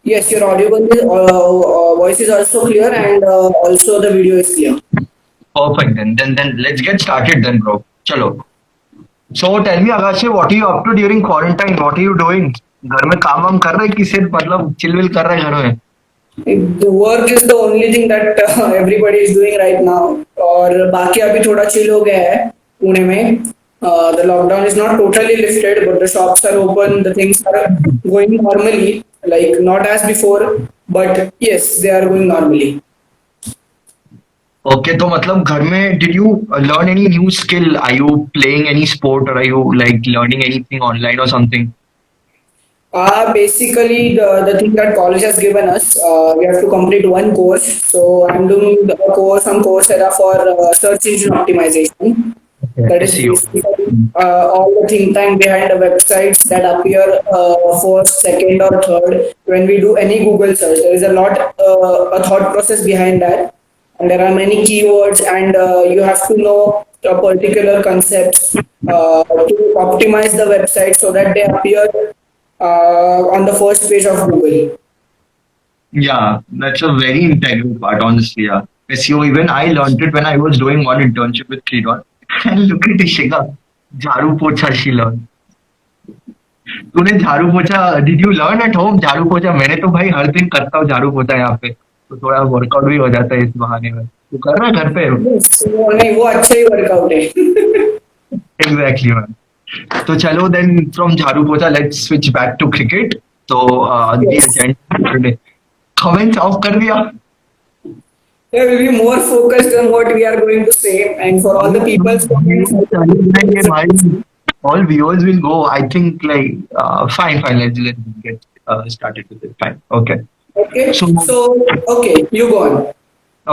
Yes, your audible voice is also clear, and also the video is clear. Perfect. Then let's get started then, bro. Chalo. So tell me, Agashe, what are you up to during quarantine? What are you doing? घर में काम वाम कर रहे हैं कि सिर्फ मतलब चिल विल कर रहे हैं घर में? The work is the only thing that everybody is doing right now. और बाकी अभी थोड़ा chill हो गया है पुणे में. The lockdown is not totally lifted, but the shops are open. The things are going normally, like not as before, but yes, they are going normally. Okay, तो मतलब घर में did you learn any new skill? Are you playing any sport or are you like learning anything online or something? Basically, the thing that college has given us, we have to complete one course. So I'm doing the course on Coursera for search engine optimization. Okay. That is SEO. basically all the think tank behind the websites that appear first, second, or third when we do any Google search. There is a thought process behind that, and there are many keywords, and you have to know a particular concepts to optimize the website so that they appear on the first page of Google. Yeah, that's a very integral part, honestly. Yeah. SEO, even I learned it when I was doing one internship with Freedom. And look at Ishika, Jharu Pocha she learned. तूने झाड़ू पोछा did you learn at home झाड़ू पोछा मैंने तो भाई हर दिन करता हूँ झाड़ू पोछा यहाँ पे तो थोड़ा वर्कआउट भी हो जाता है इस बहाने में तू कर रहा है घर पे Yes, नहीं वो अच्छा ही वर्कआउट है. एग्जैक्टली मैन तो चलो देन फ्रॉम झाड़ू पोछा let's switch back to cricket तो दी Yes. एजेंडा कमेंट्स ऑफ कर दिया There will be more focused on what we are going to say, and for all the people's comments, I think it ये is- भाई all viewers will go I think like fine let's get started with it fine okay okay. so So, okay, you go on.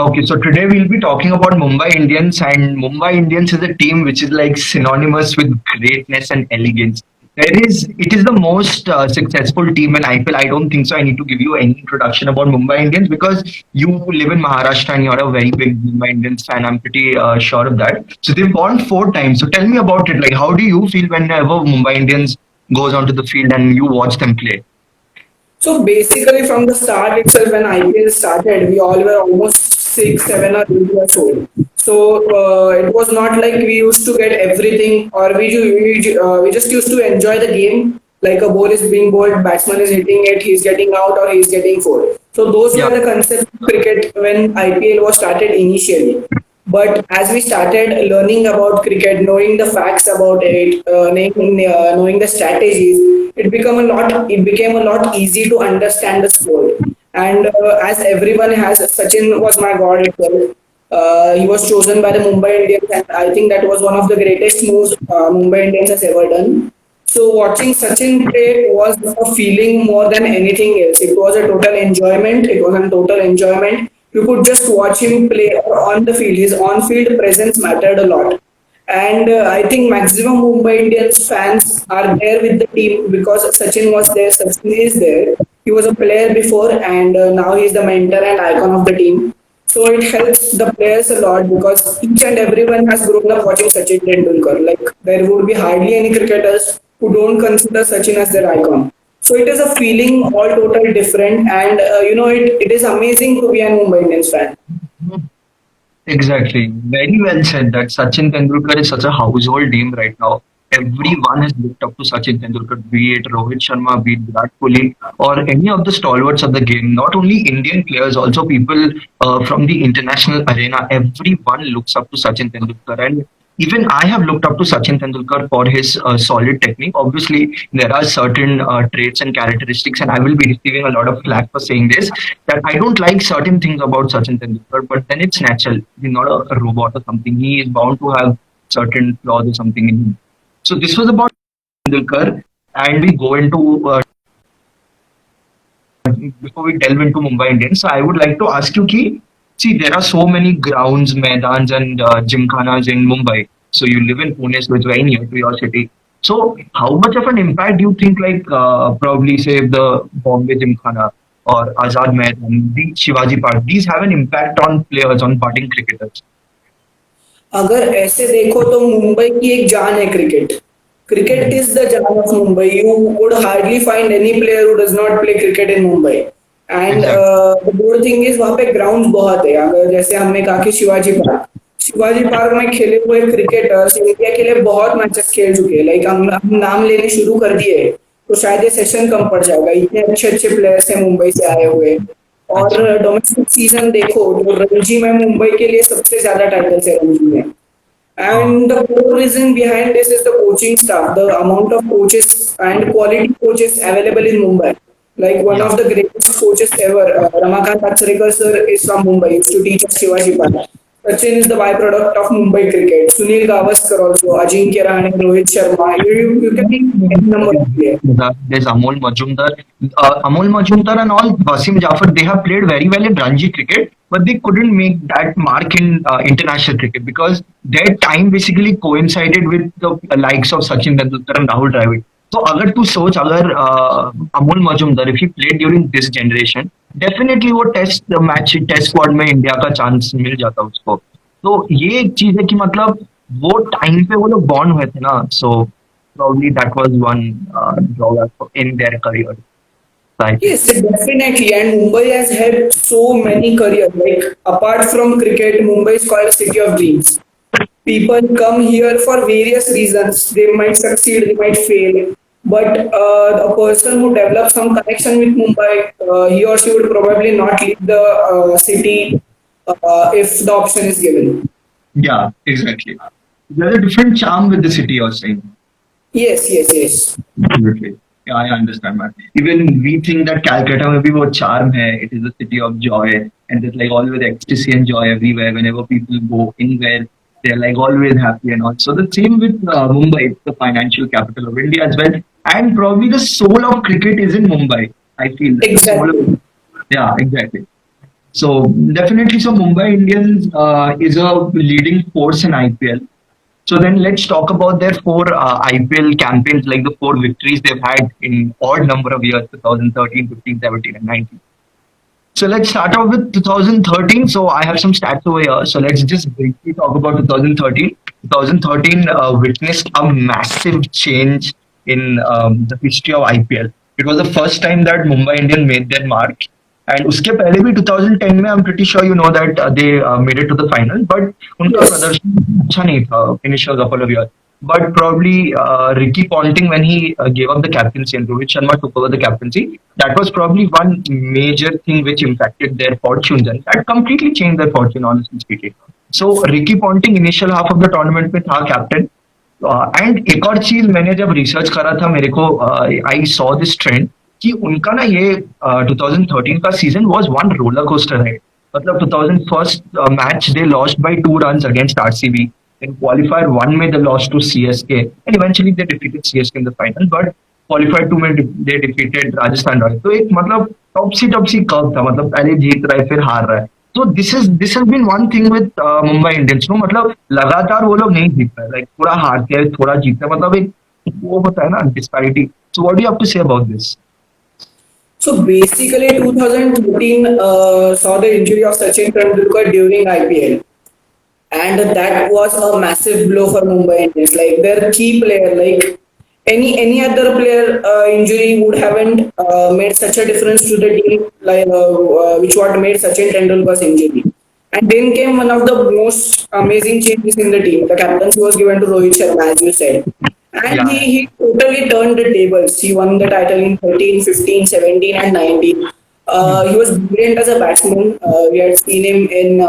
okay, so today we'll be talking about Mumbai Indians, and Mumbai Indians is a team which is like synonymous with greatness and elegance. It is the most successful team in IPL. I don't think so. I need to give you any introduction about Mumbai Indians because you live in Maharashtra and you're a very big Mumbai Indians fan. I'm pretty sure of that. So they've won 4 times. So tell me about it. Like, how do you feel whenever Mumbai Indians goes onto the field and you watch them play? So basically, from the start itself, when IPL started, we all were almost 6, 7, or 8 years old. So it was not like we used to get everything, or we just used to enjoy the game. Like a ball is being bowled, batsman is hitting it, he's getting out or he's getting four. So those were Yeah. the concepts of cricket when IPL was started initially. But as we started learning about cricket, knowing the facts about it, knowing the strategies, it became a lot easy to understand the sport. And as everyone has, Sachin was my god itself. He was chosen by the Mumbai Indians, and I think that was one of the greatest moves Mumbai Indians has ever done. So watching Sachin play was a feeling more than anything else. It was a total enjoyment. It was a total enjoyment. You could just watch him play on the field. His on-field presence mattered a lot. And I think maximum Mumbai Indians fans are there with the team because Sachin was there, Sachin is there. He was a player before, and now he's the mentor and icon of the team. So it helps the players a lot because each and everyone has grown up watching Sachin Tendulkar. Like there would be hardly any cricketers who don't consider Sachin as their icon. So it is a feeling all totally different, and it is amazing to be a Mumbai Indians fan. Exactly. Very well said that Sachin Tendulkar is such a household name right now. Everyone has looked up to Sachin Tendulkar, be it Rohit Sharma, be it Virat Kohli, or any of the stalwarts of the game. Not only Indian players, also people from the international arena. Everyone looks up to Sachin Tendulkar. And even I have looked up to Sachin Tendulkar for his solid technique. Obviously, there are certain traits and characteristics, and I will be receiving a lot of flack for saying this, that I don't like certain things about Sachin Tendulkar, but then it's natural. He's not a robot or something. He is bound to have certain flaws or something in him. So this was about Tendulkar, and we go into before we delve into Mumbai Indians. So I would like to ask you, Ki, see, there are so many grounds, maidans, and gymkhanas in Mumbai. So you live in Pune, so it's very near to your city. So how much of an impact do you think, like probably say the Bombay Gymkhana or Azad Maidan, the Shivaji Park, these have an impact on players, on budding cricketers? अगर ऐसे देखो तो मुंबई की एक जान है cricket. Cricket is the जान of Mumbai. You would hardly find any player who does not play cricket in Mumbai. And Exactly. Good thing is वहाँ पे ग्राउंड बहुत है, अगर जैसे हमने कहा कि शिवाजी पार्क में खेले हुए क्रिकेटर्स इंडिया के लिए बहुत मैचेस खेल चुके हैं, लाइक हम नाम लेने शुरू कर दिए हैं, तो शायद ये सेशन कम पड़ जाएगा, इतने अच्छे अच्छे प्लेयर्स हैं मुंबई से आए हुए। और अच्छा. डोमेस्टिक सीजन देखो तो रणजी में मुंबई के लिए सबसे ज्यादा टाइटल्स है रणजी में। हाँ. And the core reason behind this is the coaching staff, the amount of coaches and quality coaches available in Mumbai. Like one Yeah. of the greatest coaches ever, Ramakant Achrekar sir is from Mumbai, used to teach us Shivaji Park. Sachin is the byproduct of Mumbai cricket. Sunil Gavaskar also, Ajinkya Rahane, Rohit Sharma. You can name any number of players. There's Amol Majumdar. Amol Majumdar and all Wasim Jafar, they have played very well in Ranji cricket, but they couldn't make that mark in international cricket because their time basically coincided with the likes of Sachin Tendulkar and Rahul Dravid. तो अगर तू सोच अगर Amol Majumdar if he played during this generation definitely वो test squad में India का chance मिल जाता उसको. तो ये एक चीज है कि मतलब वो टाइम पे वो लोग बॉर्न हुए थे ना, सो probably that was one drawback in their career. I think. Yes, definitely. And Mumbai has had so many careers. Like apart from cricket, Mumbai is called a city of dreams. People come here for various reasons. They might succeed, they might fail. But a person who develops some connection with Mumbai, he or she would probably not leave the city if the option is given. Yeah, exactly. There's a different charm with the city, you're saying. Yes, yes, yes. Absolutely. Yeah, I understand, man. Even we think that Calcutta may be what charm hai. It is a city of joy, and there's like always ecstasy and joy everywhere. Whenever people go anywhere, they're like always happy and all. So the same with Mumbai, it's the financial capital of India as well, and probably the soul of cricket is in Mumbai. I feel that the soul Exactly. of, yeah, exactly. So definitely, so Mumbai Indians is a leading force in IPL. So then let's talk about their four IPL campaigns, like the four victories they've had in odd number of years, 2013, 15, 17, and 19. So let's start off with 2013. So I have some stats over here. So let's just briefly talk about 2013. 2013 witnessed a massive change in the history of IPL. It was the first time that Mumbai Indians made their mark. And उसके पहले भी 2010 में I'm pretty sure you know that they made it to the final, but उनका Yes. प्रदर्शन अच्छा नहीं था initial couple of years. But probably Ricky Ponting, when he gave up the captaincy and Rohit Sharma took over the captaincy, that was probably one major thing which impacted their fortunes and that completely changed their fortune, honestly speaking. So Ricky Ponting initial half of the tournament में था captain. And एक और चीज मैंने जब research करा था मेरे को आई सॉ दिस ट्रेंड कि उनका ना ये 2013 का season was one roller coaster है. मतलब 2001 match they lost by 2 runs against RCB. In qualifier 1 में they lost to CSK and eventually they defeated CSK in the final, but qualifier 2 में they defeated Rajasthan Royals. तो एक मतलब टॉपसी curve था, मतलब पहले जीत रहा है फिर हार रहा है. तो this has been one thing with Mumbai Indians no, मतलब लगातार वो लोग नहीं जीत रहे, लाइक थोड़ा हारते हैं थोड़ा जीतते हैं, मतलब एक वो होता है ना disparity. So what do you have to say about this? So basically, 2014 saw the injury of Sachin Tendulkar during IPL, and that was a massive blow for Mumbai Indians. Like their key player, like any other player injury would haven't made such a difference to the team, like which what made Sachin Tendulkar's injury. And then came one of the most amazing changes in the team. The captaincy was given to Rohit Sharma, as you said. And Yeah. he totally turned the tables. He won the title in 13, 15, 17, and 19. He was brilliant as a batsman. We had seen him in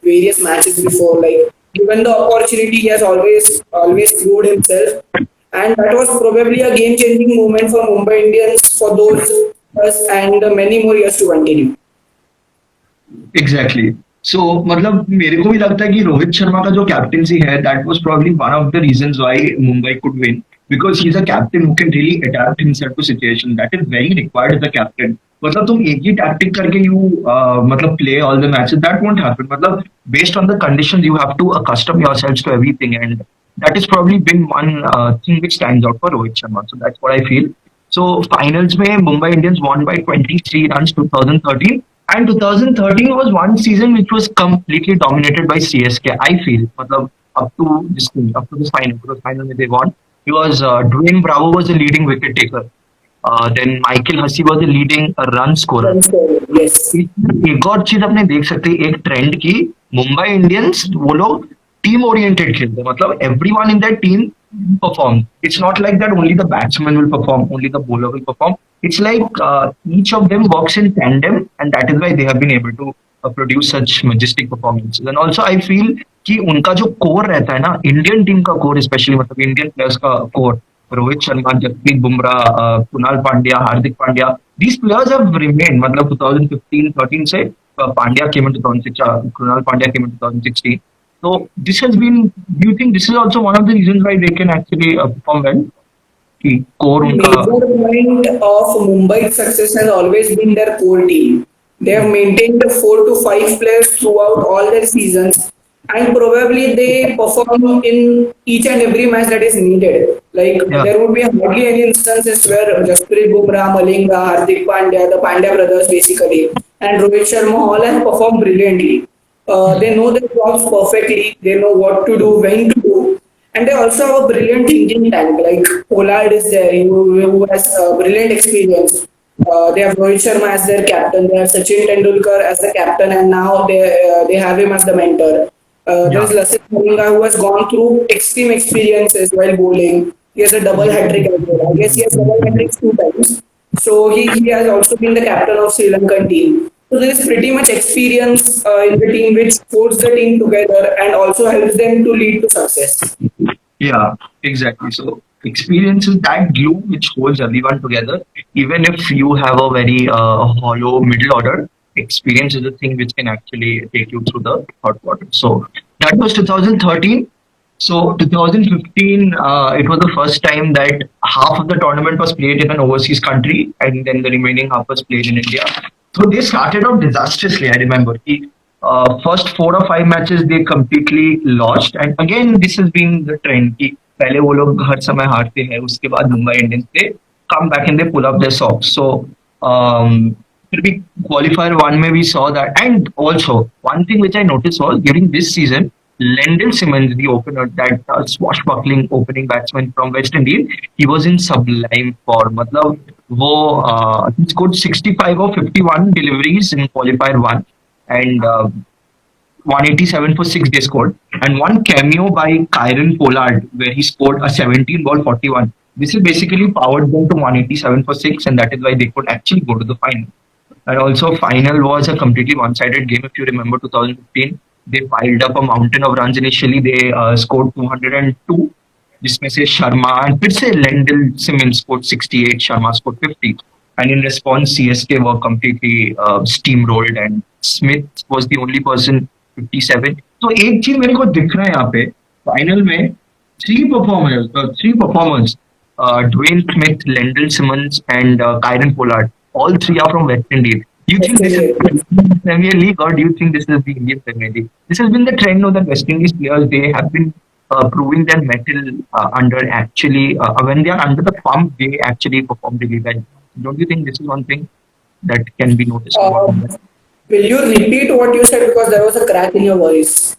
various matches before. Like given the opportunity, he has always proved himself, and that was probably a game-changing moment for Mumbai Indians for those years and many more years to continue. Exactly. So मतलब मेरे को भी लगता है कि रोहित शर्मा का जो captaincy है that was probably one of the reasons why Mumbai could win, because he is a captain who can really adapt himself to situation that is very required as a captain. मतलब तुम एक ही टैक्टिक करके you मतलब play all the matches, that won't happen. मतलब based on the conditions you have to accustom yourselves to everything and that has probably been one thing which stands out for Rohit Sharma. So that's what I feel. So finals में Mumbai Indians won by 23 runs 2013. And 2013 was one season which was completely dominated by CSK. I feel, मतलब up to this thing, up to this final, because final they won. He was Dwayne Bravo was the leading wicket taker. Then Michael Hussey was the leading run scorer. Run scorer. Yes. एक और चीज अपने देख सकते हैं एक trend की Mumbai Indians वो लोग टीम ओरिएंटेड खेलते हैं मतलब everyone in that team perform. It's not like that only the batsman will perform, only the bowler will perform. It's like each of them works in tandem, and that is why they have been able to produce such majestic performances. And also, I feel कि उनका जो core रहता है ना Indian team का core specially मतलब Indian players का core Rohit Sharma Jasprit Bumrah Krunal Pandya Hardik Pandya these players have remained मतलब 2015-13 से Pandya came in 2006 Kunal Pandya came in 2016. So this has been. Do you think this is also one of the reasons why they can actually perform well? कि core उनका Major point of Mumbai's success has always been their core team. They have maintained 4 to 5 players throughout all their seasons, and probably they perform in each and every match that is needed. Like yeah there would be hardly any instances where Jasprit Bumrah, Malinga, Hardik Pandya, the Pandya brothers basically, and Rohit Sharma all have performed brilliantly. They know their jobs perfectly. They know what to do, when to do, and they also have a brilliant thinking tank. Like Pollard is there, who has brilliant experience. They have Rohit Sharma as their captain. They have Sachin Tendulkar as the captain, and now they have him as the mentor. yeah There's Lassit Malinga who has gone through extreme experiences while bowling. He has a double hat trick as well. I guess he has double hat tricks 2 times. So he has also been the captain of Sri Lankan team. So there is pretty much experience in the team which holds the team together and also helps them to lead to success. yeah exactly. So experience is that glue which holds everyone together. Even if you have a very hollow middle order, experience is the thing which can actually take you through the third quarter. So that was 2013. So 2015, it was the first time that half of the tournament was played in an overseas country, and then the remaining half was played in India. So they started out disastrously. I remember the first 4 or 5 matches they completely lost, and again this has been the trend. कि पहले वो लोग हर समय हारते हैं, उसके बाद Mumbai Indians they come back and they pull up their socks. So फिर भी qualifier one में we saw that, and also one thing which I noticed was during this season. Lendl Simmons, the opener, that swashbuckling opening batsman from West Indies, he was in sublime form. मतलब वो he scored 65 or 51 deliveries in qualifier one, and 187 for 6 they scored, and one cameo by Kyron Pollard where he scored a 17 ball 41. This is basically powered them to 187 for 6, and that is why they could actually go to the final. And also, final was a completely one-sided game. If you remember 2015, they piled up a mountain of runs initially. They scored 202, जिसमें से Sharma and फिर से Lendl Simmons scored 68, Sharma scored 50. And in response, CSK were completely steamrolled, and Smith was the only person 57. तो एक चीज मेरे को दिख रहा है यहाँ पे फाइनल में three performers, Dwayne Smith, Lendl Simmons, and Kyron Pollard. All three are from West Indies. Do you think this is the Indian Premier League, or do you think this is the Indian Premier League? This has been the trend of the West Indies players. They have been proving their mettle under actually when they are under the pump, they actually perform really well. Don't you think this is one thing that can be noticed about Um, them? will you repeat what you said because there was a crack in your voice?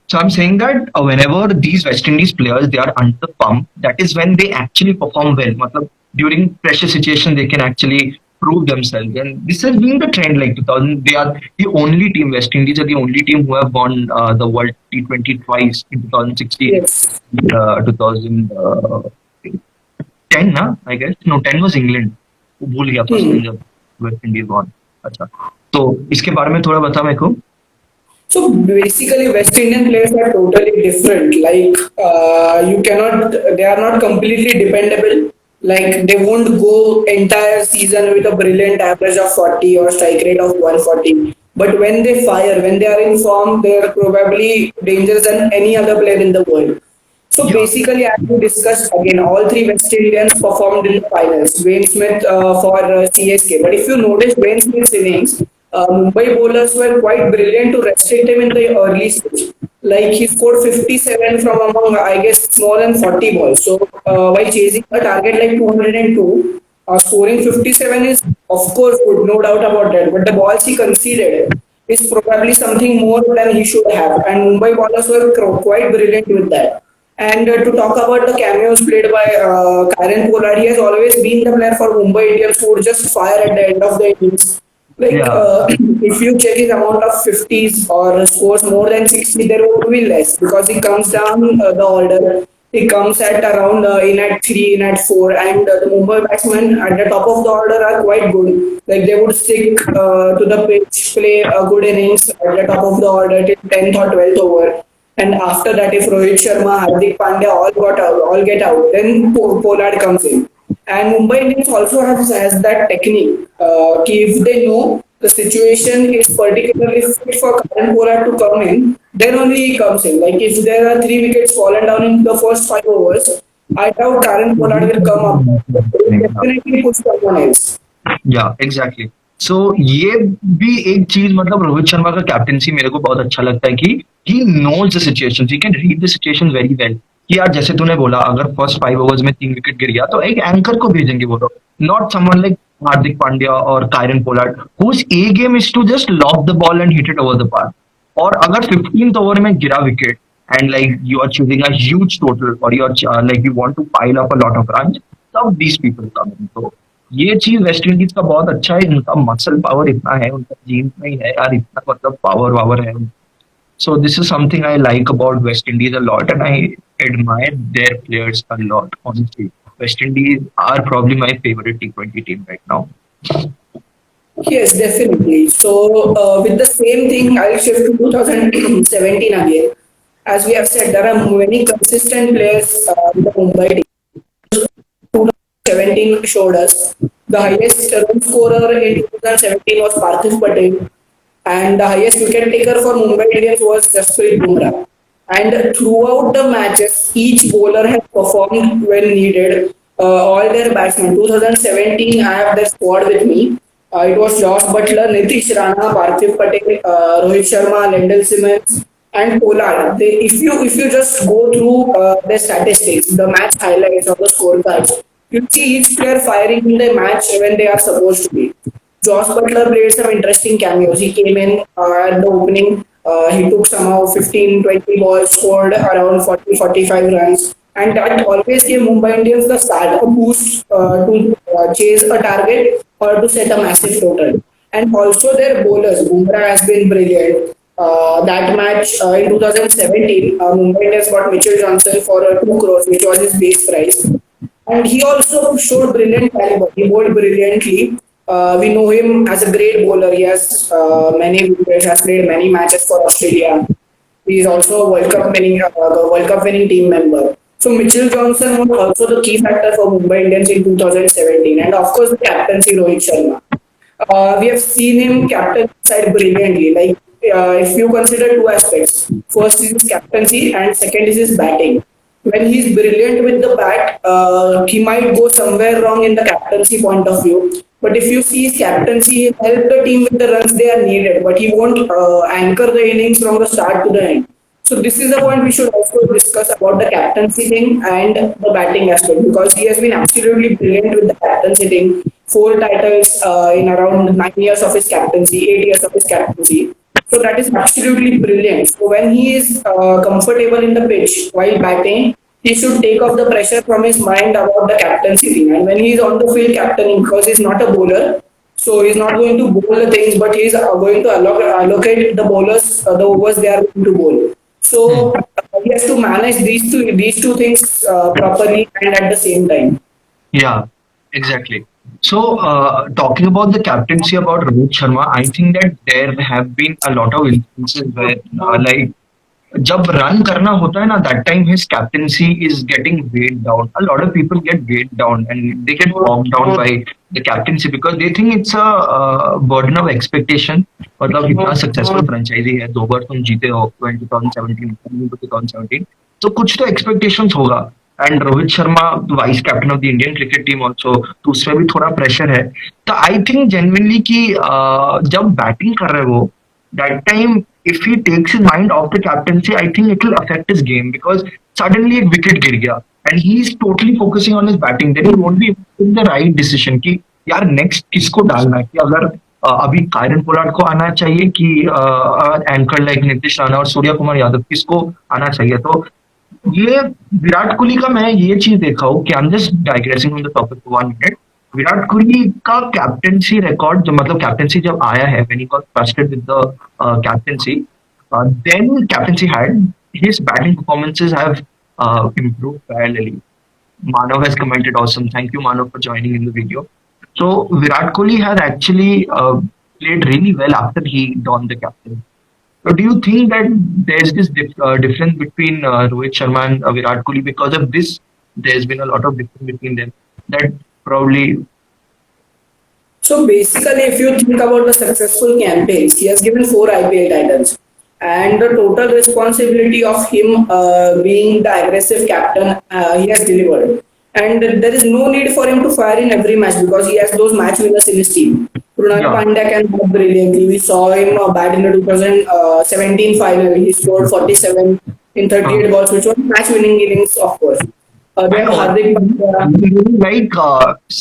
So I'm saying that whenever these West Indies players they are under the pump, that is when they actually perform well. मतलब during pressure situation they can actually prove themselves, and this has been the trend. Like 2000, they are the only team. West Indies are the only team who have won the World T20 twice in 2016, Yes. 2010 ना I guess no 10 was England. वो भूल गया first time Hmm. जब West Indies von. अच्छा तो इसके बारे में थोड़ा बता मेरे को. So basically, West Indian players are totally different. Like you cannot, they are not completely dependable. Like they won't go entire season with a brilliant average of 40 or strike rate of 140. But when they fire, when they are in form, they are probably dangerous than any other player in the world. So Yeah. basically, as we discussed again, all three West Indians performed in the finals. Wayne Smith for CSK. But if you notice Wayne Smith's innings, Mumbai bowlers were quite brilliant to restrict him in the early stage. Like he scored 57 from among, I guess, more than 40 balls. So while chasing a target like 202, scoring 57 is, of course, good, no doubt about that. But the balls he conceded is probably something more than he should have. And Mumbai bowlers were quite brilliant with that. And to talk about the cameos played by Karen Pollard, he has always been the player for Mumbai Indians who would just fire at the end of the innings. Like, Yeah. if you check his amount of 50s or scores more than 60, there would be less because he comes down the order. He comes at around in at 3, in at 4, and the Mumbai batsmen at the top of the order are quite good. Like, they would stick to the pitch, play a good innings at the top of the order till 10th or 12th over. And after that, if Rohit Sharma, Hardik Pandya all get out, then Pollard comes in. And Mumbai Indians also has that technique. If they know the situation is particularly fit for Karan Pollard to come in, then only he comes in. Like if there are 3 wickets fallen down in the first 5 overs, I doubt Karan Pollard will come up. He will definitely push someone else. या exactly so ये भी एक चीज मतलब रोहित शर्मा का captaincy मेरे को बहुत अच्छा लगता है कि he knows the situation, he can read the situation very well कि यार जैसे तूने बोला अगर फर्स्ट 5 ओवर्स में 3 विकेट गिर गया तो एक एंकर को भेजेंगे वो लोग, not someone like Hardik Pandya और Kieron Pollard whose a game is to just lob the ball and hit it over the park. और अगर 15th ओवर में गिरा wicket and like you are choosing a huge total और you are like you want to pile up a lot of runs, तब these people come इन. तो ये चीज West Indies का बहुत अच्छा है, इनका मसल पावर इतना है, उनका जीन में ही है यार इतना मतलब पावर वावर है. So this is something I like about West Indies a lot and I admire their players a lot honestly. West Indies are probably my favourite T20 team right now. Yes, definitely. So, with the same thing, I'll shift to 2017 again. As we have said, there are many consistent players in the Mumbai team. 2017 showed us the highest run scorer in 2017 was Parthiv Patel, and the highest wicket taker for Mumbai Indians was Jasprit Bumrah. And throughout the matches, each bowler has performed when needed. All their batsmen. 2017, I have their squad with me. It was Josh Butler, Nitish Rana, Parthiv Patel, Rohit Sharma, Lendl Simmons, and Pollard. If you just go through their statistics, the match highlights or the scorecards, you see each player firing in the match when they are supposed to be. Josh Butler played some interesting cameos. He came in at the opening. He took somehow 15, 20 balls, scored around 40, 45 runs. And that always gave Mumbai Indians the start, a boost to chase a target or to set a massive total. And also their bowlers, Bumrah has been brilliant. That match in 2017, Mumbai Indians got Mitchell Johnson for 2 crores, which was his base price. And he also showed brilliant caliber. He bowled brilliantly. We know him as a great bowler. He has many wickets, has played many matches for Australia. He is also a World Cup winning team member. So Mitchell Johnson was also the key factor for Mumbai Indians in 2017, and of course the captaincy Rohit Sharma. We have seen him captain side brilliantly. Like if you consider two aspects, first is his captaincy and second is his batting. When he's brilliant with the bat, he might go somewhere wrong in the captaincy point of view. But if you see his captaincy, he'll help the team with the runs they are needed, but he won't anchor the innings from the start to the end. So this is the point we should also discuss about the captaincy thing and the batting aspect because he has been absolutely brilliant with the captaincy thing. 4 titles in around 9 years of his captaincy, 8 years of his captaincy. So that is absolutely brilliant. So when he is comfortable in the pitch while batting, he should take off the pressure from his mind about the captaincy thing. And when he is on the field captaining, because he's not a bowler, so he's not going to bowl the things, but he's going to allocate the bowlers the overs they are going to bowl. So he has to manage these two things properly and at the same time. Yeah, exactly. So, talking about the captaincy about Rohit Sharma, I think that there have been a lot of instances where, like, जब run करना होता है ना, that time his captaincy is getting weighed down. A lot of people get weighed down and they get bogged down by the captaincy because they think it's a burden of expectation. मतलब इतना successful franchise है, 2 बार तुम जीते हो 2017 2017, तो कुछ तो expectations होगा. And Rohit Sharma vice captain of the Indian cricket team also, तो उसमें भी थोड़ा प्रेशर है. तो आई थिंक जेन्युइनली कि जब बैटिंग कर रहे हो that time if he takes his mind off the captaincy, I think it will affect his game because suddenly एक wicket गिर गया and he is totally focusing on his batting, then he won't be making the right decision कि यार next किसको डालना है, कि अगर अभी कायरन पोलार्ड को आना चाहिए कि एंकर लाइक नीतीश राणा और सूर्या कुमार यादव किसको आना चाहिए. तो ये विराट कोहली का मैं ये चीज देखा हूँ कि I am just digressing on the topic for 1 minute. Virat Kohli का कैप्टेंसी रिकॉर्ड, जो मतलब कैप्टेंसी जब आया है, when he got trusted with the captaincy, then captaincy had his batting performances have improved parallelly. Manav has commented awesome. Thank you, Manav, for joining in the video. So Virat Kohli has actually played really well after he donned the captain. So do you think that there's this difference between Rohit Sharma and Virat Kohli? Because of this, there's been a lot of difference between them. That probably. So basically, if you think about the successful campaigns, he has given four IPL titles, and the total responsibility of him being the aggressive captain, he has delivered. And there is no need for him to fire in every match because he has those match winners in his team. Krunal Yeah. Pandya can bat brilliantly. We saw him bat in the 2017 final. He scored 47 in Uh, 38 balls, which was match winning innings, of course. and Then Hardik Pandya. like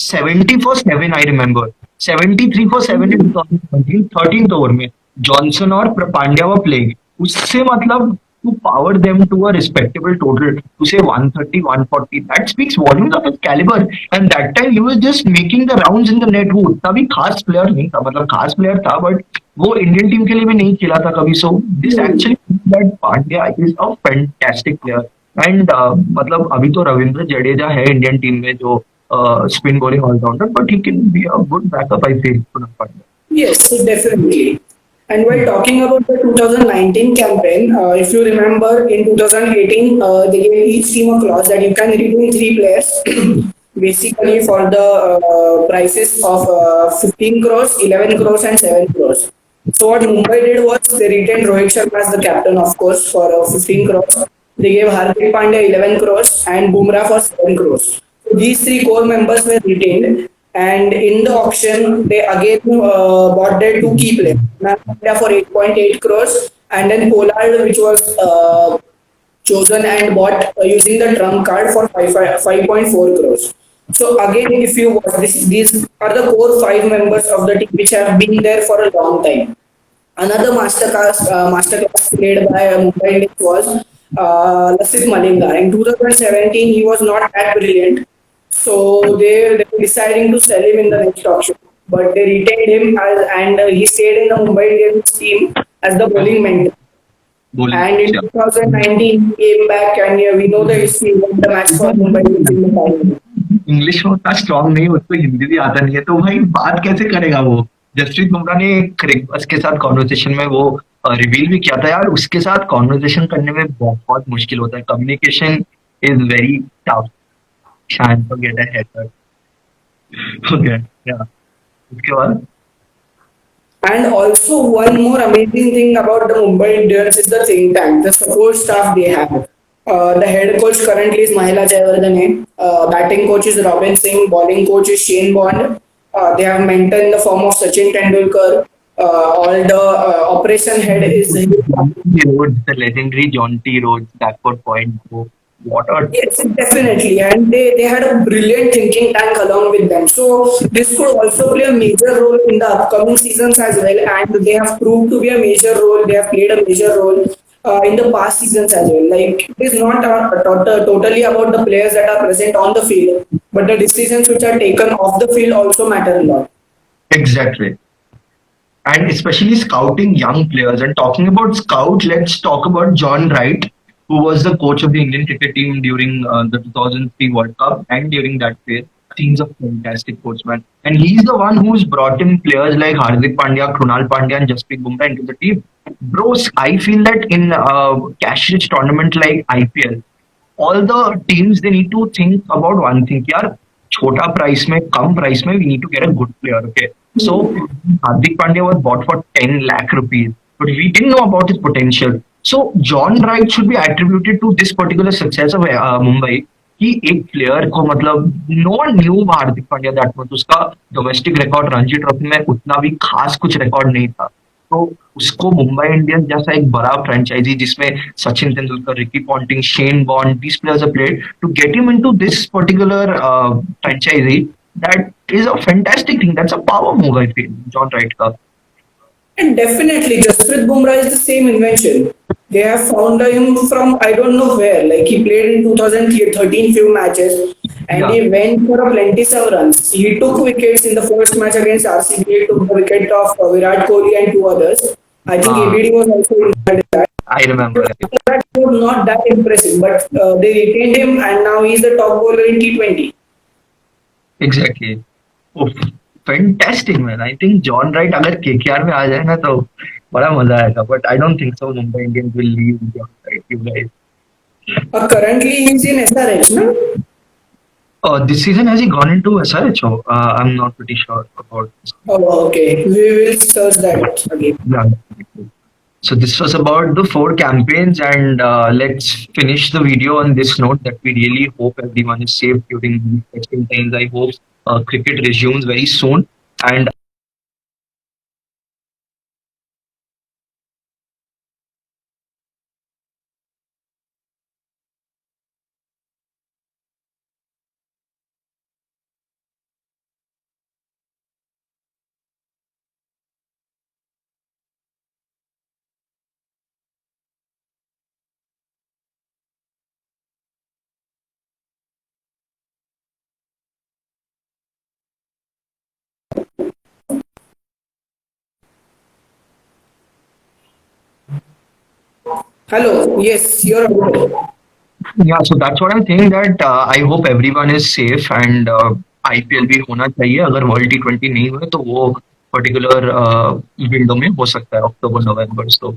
70 for 7, I remember. 73 for 7 in 2017, 13th over में Johnson और Pandya were playing, उससे मतलब to power them to a respectable total, to say 130, 140, that speaks volumes of his caliber. And that time he was just making the rounds in the net. वो उतना भी खास player नहीं था, मतलब खास प्लेयर था बट वो इंडियन टीम के लिए भी नहीं खेला था कभी. So this actually that Pandya is a fantastic player. And मतलब अभी तो रविंद्र जडेजा है इंडियन टीम में जो spin bowling all rounder, but he can be a good backup I feel. Yes, definitely. And while talking about the 2019 campaign, if you remember in 2018, they gave each team a clause that you can retain three players basically for the prices of 15 crores, 11 crores, and 7 crores. So, what Mumbai did was they retained Rohit Sharma as the captain, of course, for 15 crores. They gave Hardik Pandya 11 crores and Bumrah for 7 crores. So these three core members were retained, and in the auction, they again bought their two key players, Nanda for 8.8 crores, and then Pollard, which was chosen and bought using the trump card for 5.4 crores. So again, if you watch this, these are the core five members of the team which have been there for a long time. Another masterclass played by Mumbai Indians was Lasith Malinga. In 2017, he was not that brilliant, so they were deciding to sell him in the next auction. But they retained him and he stayed in the Mumbai Indians team as the bowling mentor. And in 2019, he came back, and we know the history of the match for Mumbai Indians in the final. English में उतना strong नहीं, उसको हिंदी भी आता नहीं है, तो भाई बात कैसे करेगा वो. जसप्रीत बुमराह ने क्रिक बस के साथ कॉन्वर्सेशन में वो रिवील भी किया था यार, उसके साथ कॉन्वर्सेशन करने में बहुत मुश्किल होता है. Communication is very tough. शायद तो गेट अ हेडर हो गया. या उसके बाद And also, one more amazing thing about the Mumbai Indians is the think tank, the support staff they have. The head coach currently is Mahela Jayawardene. Batting coach is Robin Singh. Bowling coach is Shane Bond. They have mentor in the form of Sachin Tendulkar. All the operation head is. Rhodes, the legendary John T. Rhodes, backward point. What a Yes, definitely. And they had a brilliant thinking tank along with them. So this could also play a major role in the upcoming seasons as well. And they have proved to be a major role. They have played a major role in the past seasons as well. Like it is not totally about the players that are present on the field, but the decisions which are taken off the field also matter a lot. exactly. And especially scouting young players. And talking about scout, let's talk about John Wright, who was the coach of the Indian cricket team during the 2003 World Cup and during that phase. He's a fantastic coachman, and he's the one who's brought in players like Hardik Pandya, Krunal Pandya, and Jasprit Bumrah into the team. Bros, I feel that in cash-rich tournament like IPL, all the teams they need to think about one thing. यार छोटा price में, कम price में, we need to get a good player. Okay, so Hardik Pandya was bought for 10 lakh rupees, but we didn't know about his potential. So John Wright should be attributed to this particular success of Mumbai. कि एक player को मतलब no one knew Hardik Pandya that much, उसका domestic record Ranji Trophy में उतना भी खास कुछ रिकॉर्ड नहीं था, तो उसको मुंबई इंडियंस जैसा एक बड़ा फ्रेंचाइजी जिसमें Sachin Tendulkar, Ricky Ponting, Shane bond, these players have played, to get him into this particular franchisee, that is a fantastic thing. That's a power move, I feel, John Wright ka. And definitely, Jasprit Bumrah is the same invention. They have found him from I don't know where. Like he played in 2013 few matches, and Yeah. he went for a plenty of runs. He took wickets in the first match against RCB. He took the wicket of Virat Kohli and two others. I think Uh, ABD was also involved in that. I remember. That was not that impressive, but they retained him, and now he's the top bowler in T20. Exactly. Oh, fantastic man. I think John Wright अगर KKR में आ जाए ना तो बड़ा मजा आएगा. But I don't think so. Mumbai Indians will leave John Wright. You guys. Currently, he's in SRH, no? This season has he gone into SRHO? I'm not pretty sure about this. Oh, okay. We will search that again. Yeah. So this was about the 4 campaigns, and let's finish the video on this note that we really hope everyone is safe during these testing times. I hope cricket resumes very soon, and Hello. Yes, you're audible. yeah, so that's what I'm saying that I hope everyone is safe and IPL भी होना चाहिए. अगर world T20 नहीं हुए तो वो particular window में हो सकता है अक्टूबर नवंबर. So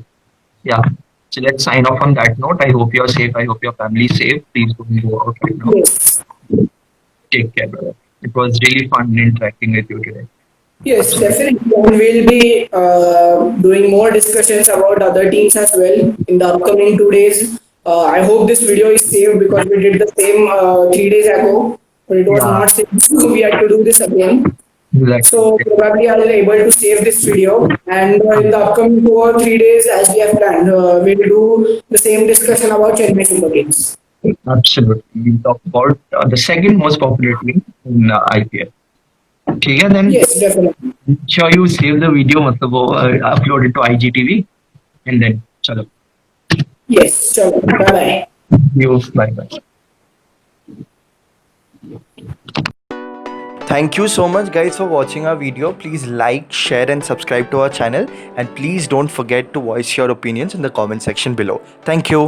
yeah. So let's sign off on that note. I hope you're safe. I hope your family is safe. Please don't go out right now. Yes. Take care, brother. It was really fun interacting with you today. Yes, definitely. And we'll be doing more discussions about other teams as well in the upcoming 2 days. I hope this video is saved because we did the same 3 days ago, but it was Yeah, not saved, so we had to do this again. exactly. So probably I'll be able to save this video, and in the upcoming 2 or 3 days, as we have planned, we'll do the same discussion about Chennai Super Kings. Absolutely. We'll talk about the second most popular team in IPL. ठीक है, then Yes, definitely. sure you save the video, मतलब वो upload it to IGTV and then चलो. Yes, chalo. Bye bye. You bye bye. Thank you so much guys for watching our video. Please like, share and subscribe to our channel, and please don't forget to voice your opinions in the comment section below. Thank you.